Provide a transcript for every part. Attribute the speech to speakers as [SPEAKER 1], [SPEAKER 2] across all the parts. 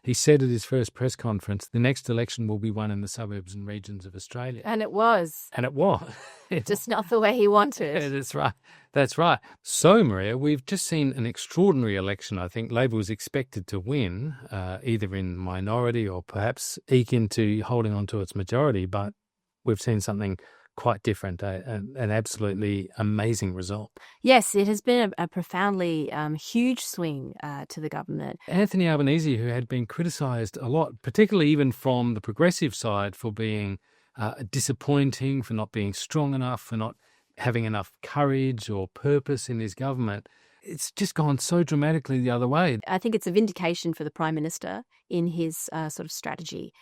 [SPEAKER 1] he said at his first press conference, the next election will be won in the suburbs and regions of Australia.
[SPEAKER 2] And it was.
[SPEAKER 1] And it was.
[SPEAKER 2] Just not the way he wanted.
[SPEAKER 1] Yeah, that's right. That's right. So, Marija, we've just seen an extraordinary election. I think Labor was expected to win, either in minority or perhaps eke into holding on to its majority, but we've seen something quite different, an absolutely amazing result.
[SPEAKER 2] Yes, it has been a profoundly huge swing to the government.
[SPEAKER 1] Anthony Albanese, who had been criticised a lot, particularly even from the progressive side, for being disappointing, for not being strong enough, for not having enough courage or purpose in his government, it's just gone so dramatically the other way.
[SPEAKER 2] I think it's a vindication for the Prime Minister in his sort of strategy,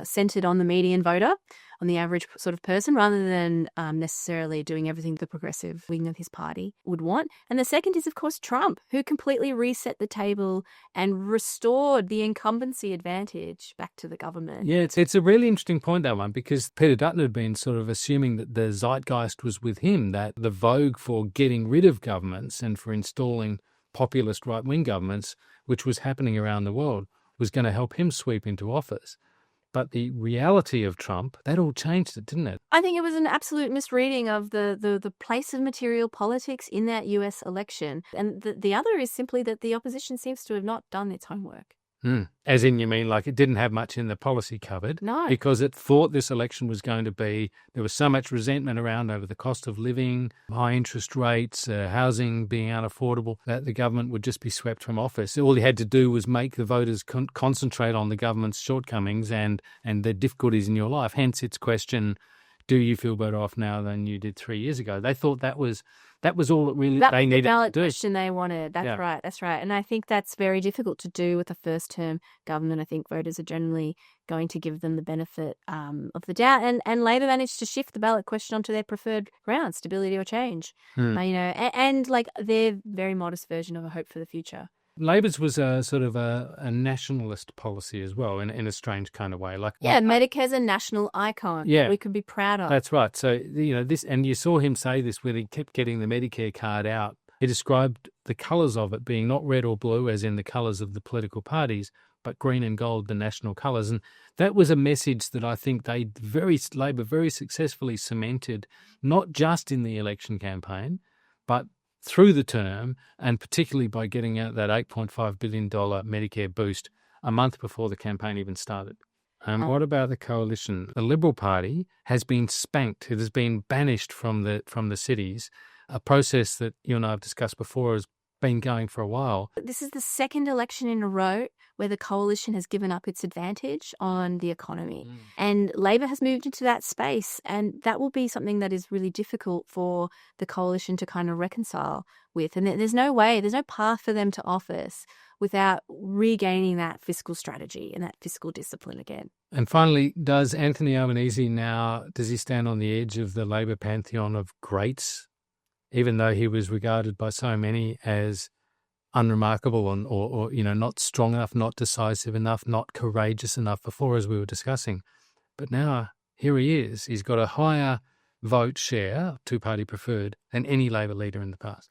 [SPEAKER 2] centred on the median voter, on the average sort of person, rather than necessarily doing everything the progressive wing of his party would want. And the second is, of course, Trump, who completely reset the table and restored the incumbency advantage back to the government.
[SPEAKER 1] Yeah, it's a really interesting point, that one, because Peter Dutton had been sort of assuming that the zeitgeist was with him, that the vogue for getting rid of governments and for installing populist right-wing governments, which was happening around the world, was going to help him sweep into office. But the reality of Trump, that all changed it, didn't it?
[SPEAKER 2] I think it was an absolute misreading of the place of material politics in that US election. And the other is simply that the opposition seems to have not done its homework.
[SPEAKER 1] As in, you mean like it didn't have much in the policy cupboard?
[SPEAKER 2] No.
[SPEAKER 1] Because it thought this election was going to be, there was so much resentment around over the cost of living, high interest rates, housing being unaffordable, that the government would just be swept from office. All he had to do was make the voters concentrate on the government's shortcomings and the difficulties in your life. Hence its question, do you feel better off now than you did 3 years ago? They thought that was all that really they needed to do. That was the
[SPEAKER 2] ballot question they wanted. That's right. That's right. And I think that's very difficult to do with a first-term government. I think voters are generally going to give them the benefit of the doubt. And Labor managed to shift the ballot question onto their preferred ground, stability or change. And like their very modest version of a hope for the future.
[SPEAKER 1] Labor's was a sort of a nationalist policy as well, in a strange kind of way.
[SPEAKER 2] Medicare's a national icon.
[SPEAKER 1] Yeah,
[SPEAKER 2] we could be proud of.
[SPEAKER 1] That's right. So this, and you saw him say this when he kept getting the Medicare card out. He described the colours of it being not red or blue, as in the colours of the political parties, but green and gold, the national colours. And that was a message that I think Labor very successfully cemented, not just in the election campaign, but through the term, and particularly by getting out that $8.5 billion Medicare boost a month before the campaign even started. What about the coalition? The Liberal Party has been spanked. It has been banished from the cities, a process that you and I have discussed before has been going for a while.
[SPEAKER 2] This is the second election in a row where the coalition has given up its advantage on the economy. And Labor has moved into that space, and that will be something that is really difficult for the coalition to kind of reconcile with. And there's no path for them to office without regaining that fiscal strategy and that fiscal discipline again.
[SPEAKER 1] And finally, does Anthony Albanese does he stand on the edge of the Labor pantheon of greats, even though he was regarded by so many as unremarkable or not strong enough, not decisive enough, not courageous enough before, as we were discussing. But now here he is. He's got a higher vote share, two-party preferred, than any Labor leader in the past.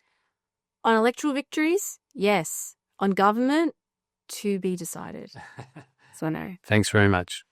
[SPEAKER 2] On electoral victories, yes. On government, to be decided. So no.
[SPEAKER 1] Thanks very much.